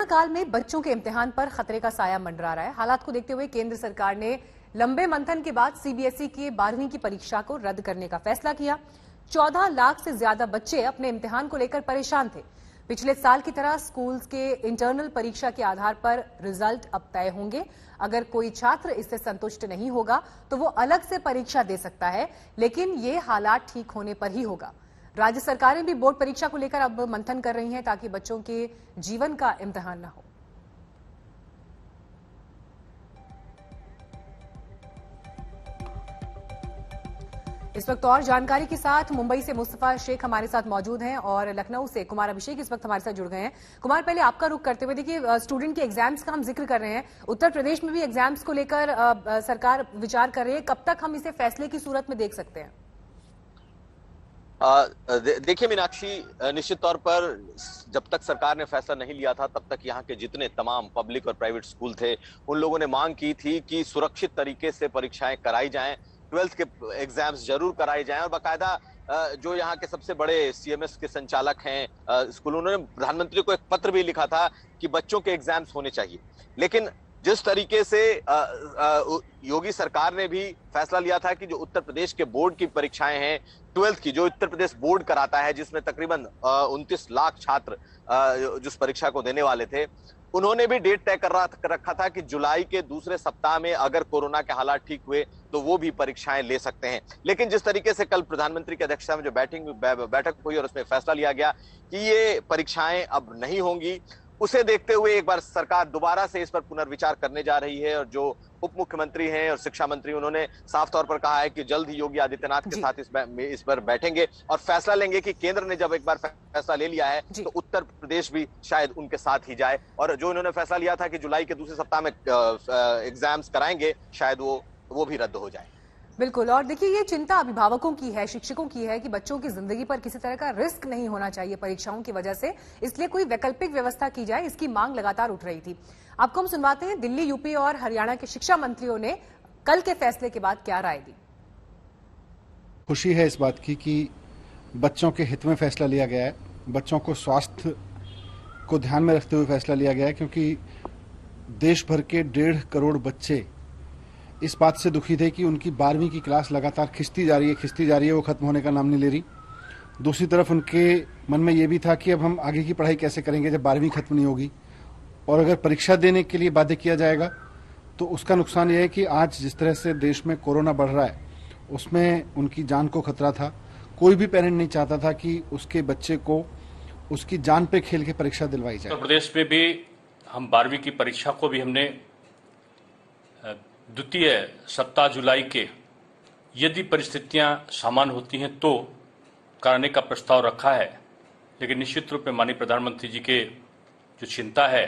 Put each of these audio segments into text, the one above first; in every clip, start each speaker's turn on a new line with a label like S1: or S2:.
S1: काल में बच्चों के इम्तिहान पर खतरे का साया मंडरा रहा है। हालात को देखते हुए केंद्र सरकार ने लंबे मंथन के बाद सीबीएसई की 12वीं की परीक्षा को रद्द करने का फैसला किया। 14 लाख से ज्यादा बच्चे अपने इम्तिहान को लेकर परेशान थे। पिछले साल की तरह स्कूल्स के इंटरनल परीक्षा के आधार पर रिजल्ट अब तय होंगे। अगर कोई छात्र इससे संतुष्ट नहीं होगा तो वो अलग से परीक्षा दे सकता है, लेकिन ये हालात ठीक होने पर ही होगा। राज्य सरकारें भी बोर्ड परीक्षा को लेकर अब मंथन कर रही हैं ताकि बच्चों के जीवन का इम्तिहान न हो। इस वक्त और जानकारी के साथ मुंबई से मुस्तफा शेख हमारे साथ मौजूद हैं और लखनऊ से कुमार अभिषेक इस वक्त हमारे साथ जुड़ गए हैं। कुमार, पहले आपका रुख करते हुए, देखिए स्टूडेंट के एग्जाम्स का हम जिक्र कर रहे हैं, उत्तर प्रदेश में भी एग्जाम्स को लेकर सरकार विचार कर रही है। कब तक हम इसे फैसले की सूरत में देख सकते हैं?
S2: देखिए मीनाक्षी, निश्चित तौर पर जब तक सरकार ने फैसला नहीं लिया था तब तक यहाँ के जितने तमाम पब्लिक और प्राइवेट स्कूल थे उन लोगों ने मांग की थी कि सुरक्षित तरीके से परीक्षाएं कराई जाएं, 12th के एग्जाम्स जरूर कराए जाएं। और बाकायदा जो यहाँ के सबसे बड़े सीएमएस के संचालक हैं स्कूल, उन्होंने प्रधानमंत्री को एक पत्र भी लिखा था कि बच्चों के एग्जाम्स होने चाहिए। लेकिन जिस तरीके से योगी सरकार ने भी फैसला लिया था कि जो उत्तर प्रदेश के बोर्ड की परीक्षाएं हैं 12th की, जो उत्तर प्रदेश बोर्ड कराता है, जिसमें तकरीबन 29 लाख छात्र जिस परीक्षा को देने वाले थे, उन्होंने भी डेट तय कर रखा था कि जुलाई के दूसरे सप्ताह में अगर कोरोना के हालात ठीक हुए तो वो भी परीक्षाएं ले सकते हैं। लेकिन जिस तरीके से कल प्रधानमंत्री की अध्यक्षता में जो बैठक हुई और उसमें फैसला लिया गया कि ये परीक्षाएं अब नहीं होंगी, उसे देखते हुए एक बार सरकार दोबारा से इस पर पुनर्विचार करने जा रही है। और जो उप मुख्यमंत्री हैं और शिक्षा मंत्री, उन्होंने साफ तौर पर कहा है कि जल्द ही योगी आदित्यनाथ के साथ इस पर बैठेंगे और फैसला लेंगे कि केंद्र ने जब एक बार फैसला ले लिया है तो उत्तर प्रदेश भी शायद उनके साथ ही जाए। और जो इन्होंने फैसला लिया था कि जुलाई के दूसरे सप्ताह में एग्जाम्स कराएंगे, शायद वो भी रद्द हो जाए।
S1: बिल्कुल। और देखिए, ये चिंता अभिभावकों की है, शिक्षकों की है कि बच्चों की जिंदगी पर किसी तरह का रिस्क नहीं होना चाहिए परीक्षाओं की वजह से, इसलिए कोई वैकल्पिक व्यवस्था की जाए, इसकी मांग लगातार उठ रही थी। आपको हम सुनवाते हैं दिल्ली, यूपी और हरियाणा के शिक्षा मंत्रियों ने कल के फैसले के बाद क्या राय दी।
S3: खुशी है इस बात की कि बच्चों के हित में फैसला लिया गया है, बच्चों को स्वास्थ्य को ध्यान में रखते हुए फैसला लिया गया है, क्योंकि देश भर के 1.5 करोड़ बच्चे इस बात से दुखी थे कि उनकी 12वीं की क्लास लगातार खिंचती जा रही है, वो खत्म होने का नाम नहीं ले रही। दूसरी तरफ उनके मन में ये भी था कि अब हम आगे की पढ़ाई कैसे करेंगे जब 12वीं खत्म नहीं होगी, और अगर परीक्षा देने के लिए बाध्य किया जाएगा तो उसका नुकसान यह है कि आज जिस तरह से देश में कोरोना बढ़ रहा है उसमें उनकी जान को खतरा था। कोई भी पेरेंट नहीं चाहता था कि उसके बच्चे को उसकी जान पे खेल के परीक्षा दिलवाई जाए।
S4: उत्तर प्रदेश में भी हम 12वीं की परीक्षा को भी हमने द्वितीय सप्ताह जुलाई के, यदि परिस्थितियां सामान्य होती हैं तो कराने का प्रस्ताव रखा है। लेकिन निश्चित रूप में माननीय प्रधानमंत्री जी के जो चिंता है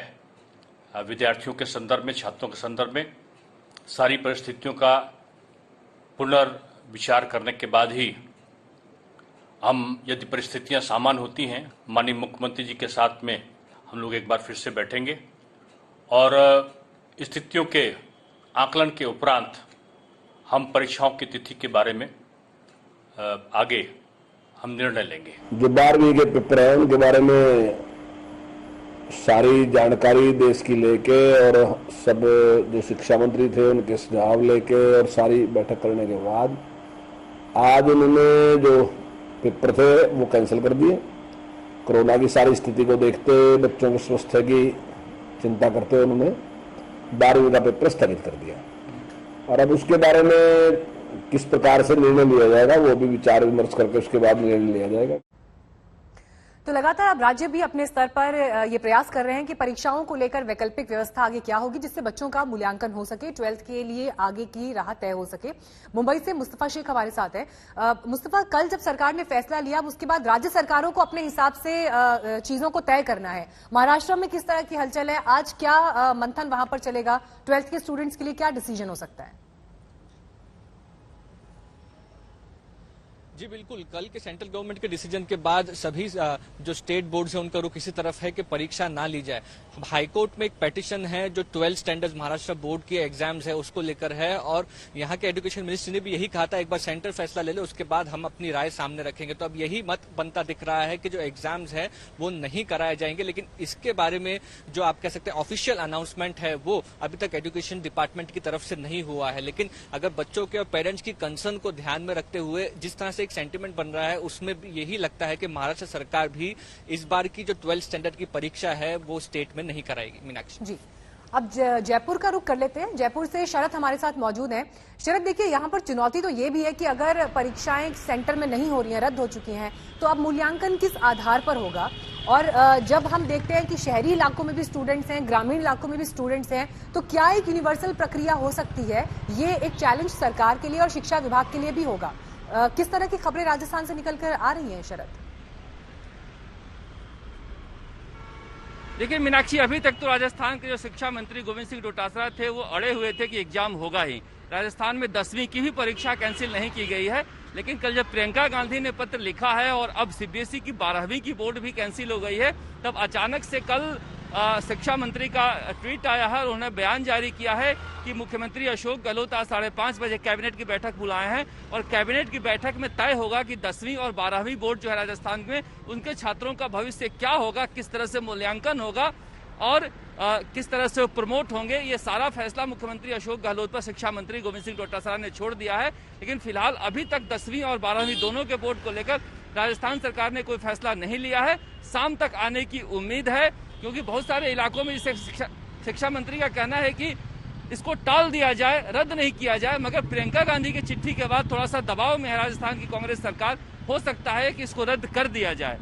S4: विद्यार्थियों के संदर्भ में, छात्रों के संदर्भ में, सारी परिस्थितियों का पुनर्विचार करने के बाद ही हम, यदि परिस्थितियां सामान्य होती हैं, माननीय मुख्यमंत्री जी के साथ में हम लोग एक बार फिर से बैठेंगे और स्थितियों के आकलन के उपरांत हम परीक्षाओं की तिथि के बारे में आगे हम निर्णय लेंगे।
S5: जो 12वीं के पेपर है उनके बारे में सारी जानकारी देश की लेके और सब जो शिक्षा मंत्री थे उनके सुझाव लेके और सारी बैठक करने के बाद आज उन्होंने जो पेपर थे वो कैंसिल कर दिए। कोरोना की सारी स्थिति को देखते हुए, बच्चों की स्वास्थ्य की चिंता करते हुए उन्होंने 12वीं का पेपर स्थगित कर दिया। और अब उसके बारे में किस प्रकार से निर्णय लिया जाएगा वो भी विचार विमर्श करके उसके बाद निर्णय लिया जाएगा।
S1: तो लगातार अब राज्य भी अपने स्तर पर ये प्रयास कर रहे हैं कि परीक्षाओं को लेकर वैकल्पिक व्यवस्था आगे क्या होगी जिससे बच्चों का मूल्यांकन हो सके, 12th के लिए आगे की राह तय हो सके। मुंबई से मुस्तफा शेख हमारे साथ है। मुस्तफा, कल जब सरकार ने फैसला लिया उसके बाद राज्य सरकारों को अपने हिसाब से चीजों को तय करना है। महाराष्ट्र में किस तरह की हलचल है, आज क्या मंथन वहां पर चलेगा, 12th के स्टूडेंट्स के लिए क्या डिसीजन हो सकता है?
S6: जी बिल्कुल, कल के सेंट्रल गवर्नमेंट के डिसीजन के बाद सभी जो स्टेट बोर्ड्स हैं उनका रुख इसी तरफ है कि परीक्षा ना ली जाए। हाईकोर्ट में एक पेटिशन है जो 12 स्टैंडर्ड महाराष्ट्र बोर्ड के एग्जाम्स है उसको लेकर है, और यहाँ के एजुकेशन मिनिस्ट्री ने भी यही कहा था एक बार सेंटर फैसला ले ले उसके बाद हम अपनी राय सामने रखेंगे। तो अब यही मत बनता दिख रहा है कि जो एग्जाम्स है वो नहीं कराए जाएंगे, लेकिन इसके बारे में जो आप कह सकते हैं ऑफिशियल अनाउंसमेंट है वो अभी तक एजुकेशन डिपार्टमेंट की तरफ से नहीं हुआ है। लेकिन अगर बच्चों के और पेरेंट्स की कंसर्न को ध्यान में रखते हुए जिस तरह से एक सेंटिमेंट बन रहा है उसमें भी यही लगता है कि महाराष्ट्र सरकार भी इस बार की जो 12 स्टैंडर्ड की परीक्षा है वो स्टेट में नहीं कराएगी। मीनाक्षी
S1: जी, अब जयपुर का रुख कर लेते हैं। जयपुर से शरद हमारे साथ मौजूद हैं। शरद, देखिए यहाँ पर चुनौती तो ये भी है कि अगर परीक्षाएं सेंटर में नहीं हो रही हैं, रद्द हो चुकी हैं, तो अब मूल्यांकन किस आधार पर होगा? और जब हम देखते हैं कि शहरी इलाकों में भी स्टूडेंट्स हैं, ग्रामीण इलाकों में भी स्टूडेंट्स हैं, तो क्या एक यूनिवर्सल प्रक्रिया हो सकती है? ये एक चैलेंज सरकार के लिए और शिक्षा विभाग के लिए भी होगा। किस तरह की खबरें राजस्थान से निकलकर आ रही हैं शरद?
S7: देखिए मीनाक्षी, अभी तक तो राजस्थान के जो शिक्षा मंत्री गोविंद सिंह डोटासरा थे वो अड़े हुए थे कि एग्जाम होगा ही। राजस्थान में 10वीं की भी परीक्षा कैंसिल नहीं की गई है, लेकिन कल जब प्रियंका गांधी ने पत्र लिखा है और अब सीबीएसई की 12वीं की बोर्ड भी कैंसिल हो गई है, तब अचानक से कल शिक्षा मंत्री का ट्वीट आया है और उन्होंने बयान जारी किया है कि मुख्यमंत्री अशोक गहलोत आज 5:30 बजे कैबिनेट की बैठक बुलाए हैं और कैबिनेट की बैठक में तय होगा कि 10वीं और 12वीं बोर्ड जो है राजस्थान में उनके छात्रों का भविष्य क्या होगा, किस तरह से मूल्यांकन होगा और किस तरह से प्रमोट होंगे। ये सारा फैसला मुख्यमंत्री अशोक गहलोत पर शिक्षा मंत्री गोविंद सिंह डोटासरा ने छोड़ दिया है। लेकिन फिलहाल अभी तक 10वीं और 12वीं दोनों के बोर्ड को लेकर राजस्थान सरकार ने कोई फैसला नहीं लिया है। शाम तक आने की उम्मीद है, क्योंकि बहुत सारे इलाकों में जिसे शिक्षा मंत्री का कहना है कि इसको टाल दिया जाए, रद्द नहीं किया जाए, मगर प्रियंका गांधी की चिट्ठी के बाद थोड़ा सा दबाव में है राजस्थान की कांग्रेस सरकार। हो सकता है कि इसको रद्द कर दिया जाए।